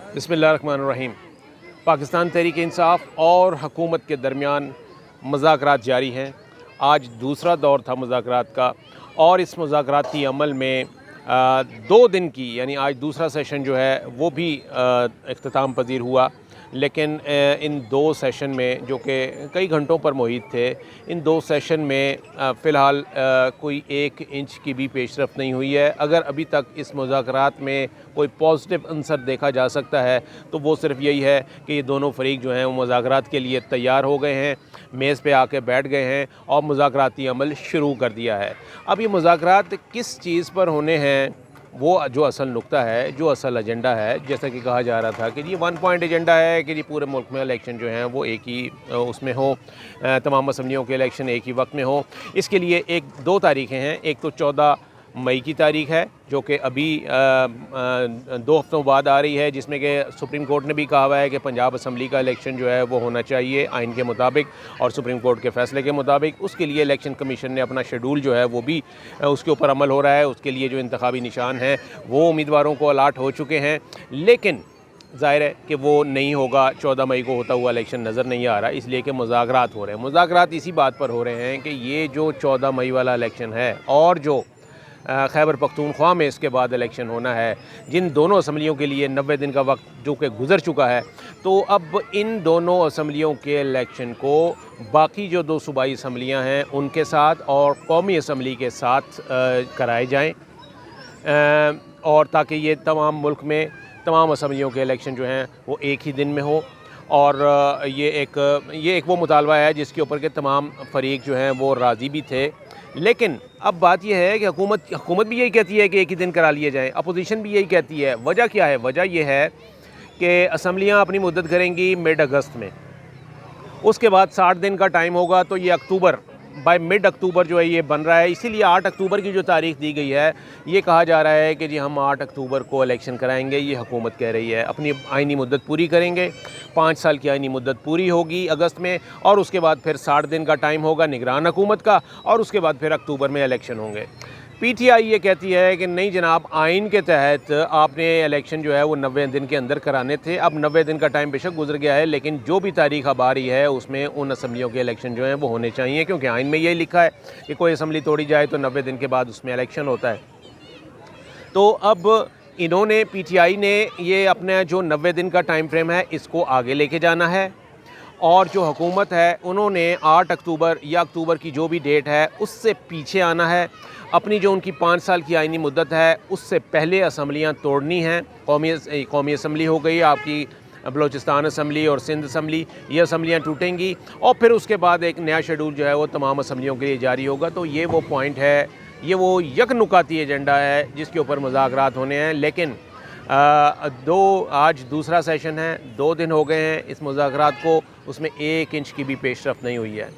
बिस्मिल्लाहिर्रहमानिर्रहीम। पाकिस्तान तहरीक इंसाफ़ और हुकूमत के दरमियान मुज़ाकरात जारी हैं। आज दूसरा दौर था मुज़ाकरात का और इस मुज़ाकराती अमल में 2 दिन की यानी आज दूसरा सेशन जो है वो भी इख्तिताम पज़ीर हुआ। लेकिन इन 2 सेशन में जो कि कई घंटों पर मुहित थे, इन 2 सेशन में फ़िलहाल कोई 1 इंच की भी पेशरफ़ नहीं हुई है। अगर अभी तक इस मुज़ाकरात में कोई पॉजिटिव अंसर देखा जा सकता है तो वो सिर्फ़ यही है कि ये दोनों फ़रीक जो हैं वो मुज़ाकरात के लिए तैयार हो गए हैं, मेज़ पे आके बैठ गए हैं और मुज़ाकराती अमल शुरू कर दिया है। अब ये मुज़ाकरात किस चीज़ पर होने हैं, वो जो असल नुक्ता है, जो असल एजेंडा है, जैसा कि कहा जा रहा था कि ये 1 पॉइंट एजेंडा है कि जी पूरे मुल्क में इलेक्शन जो हैं वो एक ही उसमें हो, तमाम असम्बलियों के इलेक्शन एक ही वक्त में हो। इसके लिए 2 तारीखें हैं। एक तो 14 मई की तारीख है जो कि अभी 2 हफ्तों बाद आ रही है, जिसमें कि सुप्रीम कोर्ट ने भी कहा हुआ है कि पंजाब असम्बली का इलेक्शन जो है वो होना चाहिए आइन के मुताबिक और सुप्रीम कोर्ट के फ़ैसले के मुताबिक। उसके लिए इलेक्शन कमीशन ने अपना शेड्यूल जो है वो भी उसके ऊपर अमल हो रहा है। उसके लिए जो इंतखाबी निशान हैं वो उम्मीदवारों को अलाट हो चुके हैं, लेकिन ज़ाहिर है कि वो नहीं होगा। 14 मई को होता हुआ इलेक्शन नज़र नहीं आ रहा, इसलिए कि मुज़ाकरात हो रहे हैं। मुज़ाकरात इसी बात पर हो रहे हैं कि ये जो 14 मई वाला इलेक्शन है और जो खैबर पख्तूनख्वा में इसके बाद इलेक्शन होना है, जिन दोनों असम्बलियों के लिए 90 दिन का वक्त जो कि गुज़र चुका है, तो अब इन दोनों असम्बलियों के इलेक्शन को बाकी जो 2 सूबाई असम्बलियाँ हैं उनके साथ और कौमी असम्बली के साथ कराए जाएँ, और ताकि ये तमाम मुल्क में तमाम असम्बलियों के इलेक्शन जो हैं वो एक ही दिन में हो। और ये एक वो मुतालबा है जिसके ऊपर के तमाम फ़रीक जो हैं वो राज़ी भी थे। लेकिन अब बात यह है कि हुकूमत भी यही कहती है कि एक ही दिन करा लिए जाएँ, अपोजिशन भी यही कहती है। वजह क्या है? वजह यह है कि असम्बलियाँ अपनी मुद्दत करेंगी मिड अगस्त में, उसके बाद 60 दिन का टाइम होगा, तो ये अक्टूबर, बाय मिड अक्टूबर जो है ये बन रहा है। इसीलिए 8 अक्टूबर की जो तारीख़ दी गई है, ये कहा जा रहा है कि जी हम 8 अक्टूबर को इलेक्शन कराएंगे। ये हुकूमत कह रही है अपनी आइनी मुद्दत पूरी करेंगे, 5 साल की आइनी मुद्दत पूरी होगी अगस्त में, और उसके बाद फिर 60 दिन का टाइम होगा निगरान हुकूमत का, और उसके बाद फिर अक्टूबर में इलेक्शन होंगे। पीटीआई ये कहती है कि नहीं जनाब, आइन के तहत आपने इलेक्शन जो है वो 90 दिन के अंदर कराने थे। अब 90 दिन का टाइम बेशक गुजर गया है, लेकिन जो भी तारीख अब आ रही है उसमें उन असम्बलियों के इलेक्शन जो हैं वो होने चाहिए, क्योंकि आइन में यही लिखा है कि कोई असम्बली तोड़ी जाए तो 90 दिन के बाद उसमें इलेक्शन होता है। तो अब इन्होंने, पीटीआई ने, ये अपना जो 90 दिन का टाइम फ्रेम है इसको आगे लेके जाना है, और जो हुकूमत है उन्होंने 8 अक्टूबर या अक्टूबर की जो भी डेट है उससे पीछे आना है। अपनी जो उनकी 5 साल की आइनी मुद्दत है उससे पहले असम्बलियाँ तोड़नी हैं। कौमी असम्बली हो गई आपकी, बलूचिस्तान असम्बली और सिंध असम्बली, ये असम्बलियाँ टूटेंगी, और फिर उसके बाद एक नया शेड्यूल जो है वो तमाम असम्बलियों के लिए जारी होगा। तो ये वो पॉइंट है, ये वो यकनुकाती एजेंडा है जिसके ऊपर मुज़ाकरात होने हैं। लेकिन आज दूसरा सेशन है, 2 दिन हो गए हैं इस मुज़ाकरात को, उसमें 1 इंच की भी पेशरफ़ नहीं हुई है।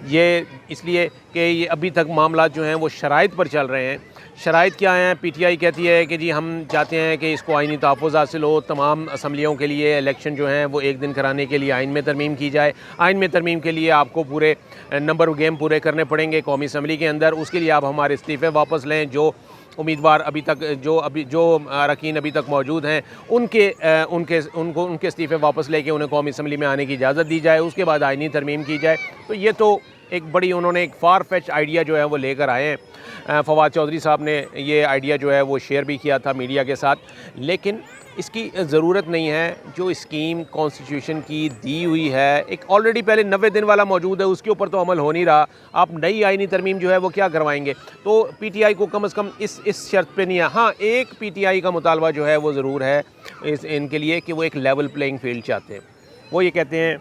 ये इसलिए कि ये अभी तक मामला जो हैं वो शराइत पर चल रहे हैं। शराइत क्या हैं? पीटीआई कहती है कि जी हम चाहते हैं कि इसको आइनी तहफ़्फ़ुज़ हासिल हो, तमाम असम्बलियों के लिए इलेक्शन जो हैं वो एक दिन कराने के लिए आइन में तरमीम की जाए। आइन में तरमीम के लिए आपको पूरे नंबर ऑफ़ गेम पूरे करने पड़ेंगे कौमी असम्बली के अंदर। उसके लिए आप हमारे इस्तीफ़े वापस लें। जो उम्मीदवार अभी तक जो अरकान अभी तक मौजूद हैं उनके इस्तीफ़े वापस लेके उन्हें कौमी असम्बली में आने की इजाज़त दी जाए। उसके बाद आइनी तरमीम की जाए। तो ये तो एक बड़ी, उन्होंने एक फार फेच आइडिया जो है वो लेकर आए हैं। फवाद चौधरी साहब ने ये आइडिया जो है वो शेयर भी किया था मीडिया के साथ, लेकिन इसकी ज़रूरत नहीं है। जो स्कीम कॉन्स्टिट्यूशन की दी हुई है, एक ऑलरेडी पहले 90 दिन वाला मौजूद है, उसके ऊपर तो अमल हो नहीं रहा। आप नई आइनी तरमीम जो है वो क्या करवाएंगे? तो पीटीआई को कम से कम इस शर्त पे नहीं है। हाँ, एक पीटीआई का मुतालबा जो है वो ज़रूर है इनके लिए कि वो एक लेवल प्लेइंग फील्ड चाहते हैं। वो ये कहते हैं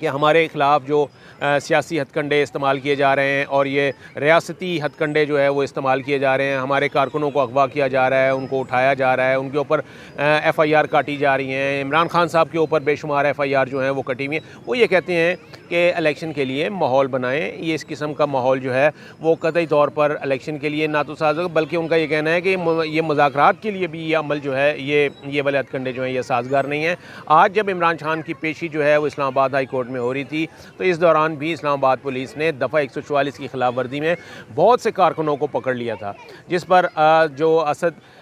कि हमारे ख़िलाफ़ जो सियासी हथकंडे इस्तेमाल किए जा रहे हैं और ये रियासती हथकंडे जो है वो इस्तेमाल किए जा रहे हैं, हमारे कारकुनों को अगवा किया जा रहा है, उनको उठाया जा रहा है, उनके ऊपर एफ़आईआर काटी जा रही हैं। इमरान खान साहब के ऊपर बेशुमार एफ़आईआर जो हैं वो कटी हुई हैं। वो ये कहते हैं कि इलेक्शन के लिए माहौल बनाएं। ये इस किस्म का माहौल जो है वो कतई तौर पर इलेक्शन के लिए ना तो साज़गार, बल्कि उनका ये कहना है कि ये मुज़ाकरात के लिए भी ये अमल जो है, ये वाले हथकंडे जो हैं ये साज़गार नहीं हैं। आज जब इमरान खान की पेशी जो है वो इस्लामाबाद हाई कोर्ट में हो रही थी, तो इस दौरान भी इस्लामाबाद पुलिस ने दफ़ा 144 की खिलाफ वर्जी में बहुत से कारकुनों को पकड़ लिया था, जिस पर जो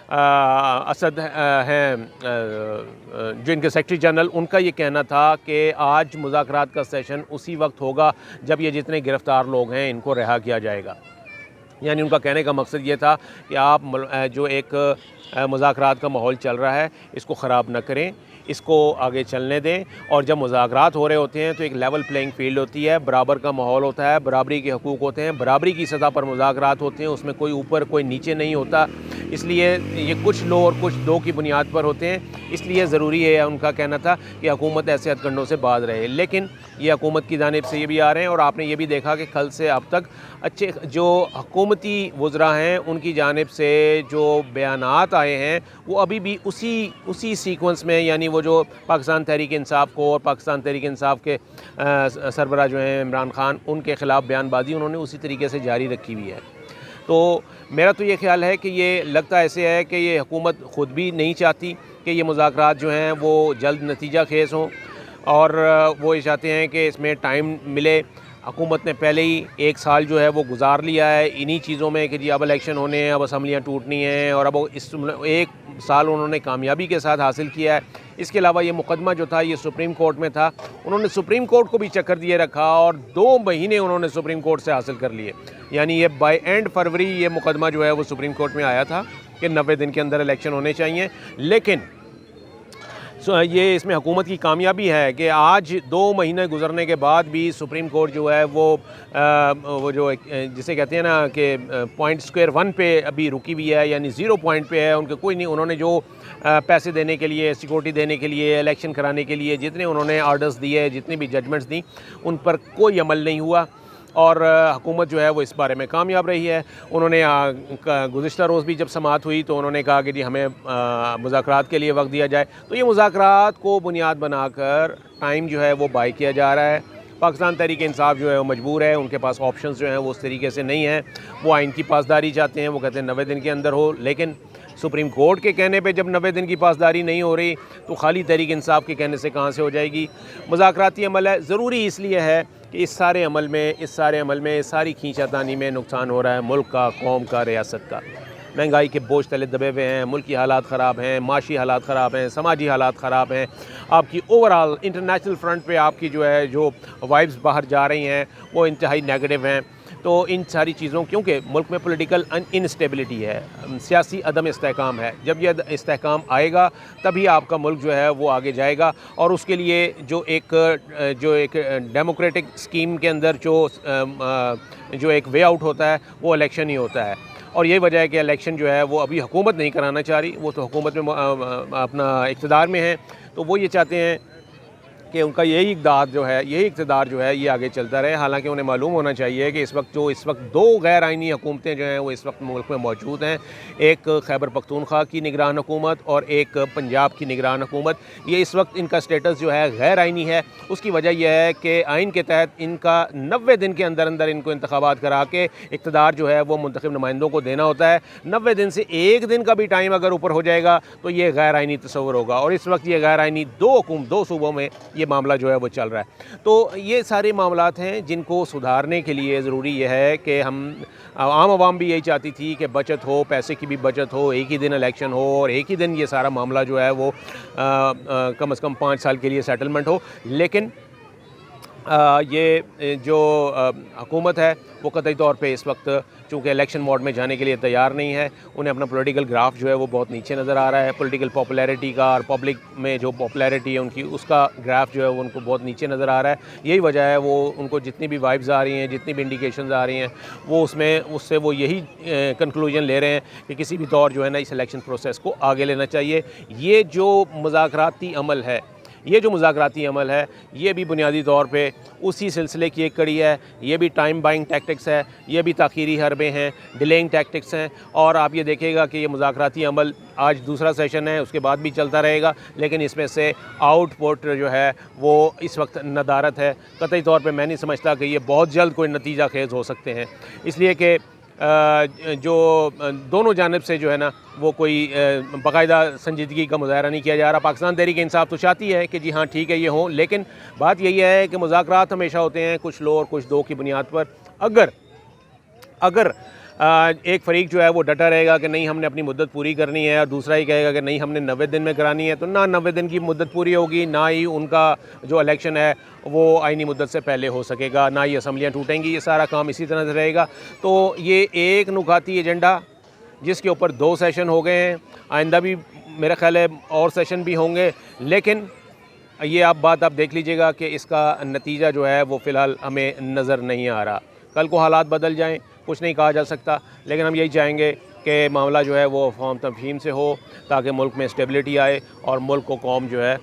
असद हैं जो इनके सेक्रेटरी जनरल, उनका ये कहना था कि आज मुज़ाकरात का सेशन उसी वक्त होगा जब ये जितने गिरफ़्तार लोग हैं इनको रिहा किया जाएगा। यानी उनका कहने का मकसद ये था कि आप जो एक मुज़ाकरात का माहौल चल रहा है इसको ख़राब न करें, इसको आगे चलने दें। और जब मुज़ाकरात हो रहे होते हैं तो एक लेवल प्लेइंग फील्ड होती है, बराबर का माहौल होता है, बराबरी के हकूक़ होते हैं, बराबरी की सतह पर मुज़ाकरात होते हैं, उसमें कोई ऊपर कोई नीचे नहीं होता। इसलिए ये कुछ लो और कुछ दो की बुनियाद पर होते हैं। इसलिए ज़रूरी है, उनका कहना था कि हुकूमत ऐसे हथकंडों से बाज रहे। लेकिन ये हुकूमत की जानिब से ये भी आ रहे हैं और आपने ये भी देखा कि कल से अब तक अच्छे जो हुकूमती वज़रा हैं उनकी जानिब से जो बयानात आए हैं वो अभी भी उसी सीक्वेंस में, यानी वो जो पाकिस्तान तहरीक इंसाफ को और पाकिस्तान तहरीक इंसाफ के सरबराह जो हैं इमरान खान, उनके ख़िलाफ़ बयानबाजी उन्होंने उसी तरीके से जारी रखी हुई है। तो मेरा तो ये ख्याल है कि ये लगता ऐसे है कि ये हुकूमत ख़ुद भी नहीं चाहती कि ये मुज़ाकरात जो हैं वो जल्द नतीजा खेज़ हों, और वो ये चाहते हैं कि इसमें टाइम मिले। हुकूमत ने पहले ही 1 साल जो है वो गुजार लिया है इन्हीं चीज़ों में कि जी अब इलेक्शन होने हैं, अब असम्बलियाँ टूटनी हैं, और अब इस 1 साल उन्होंने कामयाबी के साथ हासिल किया है। इसके अलावा ये मुकदमा जो था ये सुप्रीम कोर्ट में था, उन्होंने सुप्रीम कोर्ट को भी चक्कर दिए रखा और 2 महीने उन्होंने सुप्रीम कोर्ट से हासिल कर लिए। यानी ये बाय एंड फरवरी ये मुकदमा जो है वो सुप्रीम कोर्ट में आया था कि 90 दिन के अंदर इलेक्शन होने चाहिए। लेकिन ये इसमें हुकूमत की कामयाबी है कि आज 2 महीने गुजरने के बाद भी सुप्रीम कोर्ट जो है वो जो जिसे कहते हैं ना कि पॉइंट स्क्वायर 1 पे अभी रुकी हुई है, यानी 0 पॉइंट पे है। उनके कोई नहीं, उन्होंने जो पैसे देने के लिए, सिक्योरिटी देने के लिए, इलेक्शन कराने के लिए जितने उन्होंने आर्डर्स दिए, जितनी भी जजमेंट्स दी, उन पर कोई अमल नहीं हुआ। और हुकूमत जो है वो इस बारे में कामयाब रही है। उन्होंने गुज़िश्ता रोज़ भी जब समाअत हुई तो उन्होंने कहा कि जी हमें मुज़ाकरात के लिए वक्त दिया जाए। तो ये मुज़ाकरात को बुनियाद बनाकर टाइम जो है वो बाय किया जा रहा है। पाकिस्तान तहरीक इंसाफ जो है वो मजबूर है, उनके पास ऑप्शंस जो हैं वो उस तरीके से नहीं हैं। वो आइन की पासदारी चाहते हैं, वो कहते हैं 90 दिन के अंदर हो। लेकिन सुप्रीम कोर्ट के कहने पे जब 90 दिन की पासदारी नहीं हो रही तो खाली तहरीक इंसाफ के कहने से कहाँ से हो जाएगी। मुज़ाकराती अमल है, ज़रूरी इसलिए है कि इस सारे अमल में इस सारी खींचातानी में नुकसान हो रहा है मुल्क का, कौम का, रियासत का। महंगाई के बोझ तले दबे हुए हैं, मुल्क की हालात ख़राब हैं, माशी हालात ख़राब हैं, समाजी हालात ख़राब हैं। आपकी ओवरऑल इंटरनेशनल फ्रंट पे आपकी जो वाइब्स बाहर जा रही हैं वो इंतहाई नेगेटिव हैं। तो इन सारी चीज़ों, क्योंकि मुल्क में पॉलिटिकल इनस्टेबिलिटी है, सियासी अदम इस्तेहकाम है, जब यह इस्तेहकाम आएगा तभी आपका मुल्क जो है वो आगे जाएगा। और उसके लिए जो एक डेमोक्रेटिक स्कीम के अंदर जो एक वे आउट होता है वो इलेक्शन ही होता है। और यही वजह है कि इलेक्शन जो है वो अभी हुकूमत नहीं कराना चाह रही, वो तो हुकूमत में अपना इक़्तिदार में है, तो वो ये चाहते हैं कि उनका यही इक़्तिदार जो है ये आगे चलता रहे। हालांकि उन्हें मालूम होना चाहिए कि इस वक्त 2 गैर आइनी हुकूमतें जो हैं वो इस वक्त मुल्क में मौजूद हैं। एक खैबर पख्तूनख्वा की निगरान हुकूमत और एक पंजाब की निगरान हुकूमत। ये इस वक्त इनका स्टेटस जो है गैर आइनी है। उसकी वजह यह है कि आइन के तहत इनका 90 दिन के अंदर अंदर इनको इंतखाबात करा के इक़्तिदार जो है वो मुंतखब नुमाइंदों को देना होता है। 90 दिन से 1 दिन का भी टाइम अगर ऊपर हो जाएगा तो ये गैर आइनी तस्वुर होगा। और इस वक्त ये गैर आइनी 2 सूबों में ये मामला जो है वो चल रहा है। तो ये सारे मामलात हैं जिनको सुधारने के लिए ज़रूरी यह है कि हम आम आवाम भी यही चाहती थी कि बचत हो, पैसे की भी बचत हो, एक ही दिन इलेक्शन हो और एक ही दिन ये सारा मामला जो है वो कम से कम 5 साल के लिए सेटलमेंट हो। लेकिन ये जो हुकूमत है वो कतई तौर पे इस वक्त चूँकि इलेक्शन मोड में जाने के लिए तैयार नहीं है। उन्हें अपना पॉलिटिकल ग्राफ जो है वो बहुत नीचे नज़र आ रहा है। पॉलिटिकल पॉपुलैरिटी का और पब्लिक में जो पॉपुलैरिटी है उनकी, उसका ग्राफ जो है वो उनको बहुत नीचे नज़र आ रहा है। यही वजह है वो उनको जितनी भी वाइब्स आ रही हैं, जितनी भी इंडिकेशंस आ रही हैं, वो उससे वो यही कंक्लूजन ले रहे हैं कि किसी भी दौर जो है ना इस इलेक्शन प्रोसेस को आगे लेना चाहिए। ये जो मुज़ाकराती अमल है ये भी बुनियादी तौर पे उसी सिलसिले की एक कड़ी है। ये भी टाइम बाइंग टैक्टिक्स है, ये भी ताख़ीरी हरबे हैं, डिलेइंग टैक्टिक्स हैं। और आप ये देखिएगा कि ये मुज़ाकराती अमल आज दूसरा सेशन है, उसके बाद भी चलता रहेगा, लेकिन इसमें से आउटपुट जो है वो इस वक्त नदारत है। कतई तौर पे मैं नहीं समझता कि ये बहुत जल्द कोई नतीजा खेज़ हो सकते हैं, इसलिए कि जो दोनों जानिब से जो है ना वो कोई बाकायदा संजीदगी का मुज़ाहरा नहीं किया जा रहा। पाकिस्तान तहरीक इंसाफ तो चाहती है कि जी हाँ ठीक है ये हों, लेकिन बात यही है कि मुज़ाकरात हमेशा होते हैं कुछ लो और कुछ दो की बुनियाद पर। अगर एक फरीक जो है वो डटा रहेगा कि नहीं हमने अपनी मुद्दत पूरी करनी है, और दूसरा ही कहेगा कि नहीं हमने 90 दिन में करानी है, तो ना 90 दिन की मुद्दत पूरी होगी, ना ही उनका जो इलेक्शन है वो आईनी मुद्दत से पहले हो सकेगा, ना ही असम्बलियाँ टूटेंगी। ये सारा काम इसी तरह से रहेगा। तो ये एक नुकाती एजेंडा जिसके ऊपर 2 सेशन हो गए हैं, आइंदा भी मेरा ख्याल है और सेशन भी होंगे, लेकिन ये आप देख लीजिएगा कि इसका नतीजा जो है वो फ़िलहाल हमें नज़र नहीं आ रहा। कल को हालात बदल जाएं, कुछ नहीं कहा जा सकता, लेकिन हम यही चाहेंगे कि मामला जो है वो फ़हम तफ़हीम से हो, ताकि मुल्क में स्टेबिलिटी आए और मुल्क को कौम जो है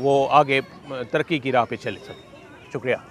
वो आगे तरक्की की राह पे चले सके। शुक्रिया।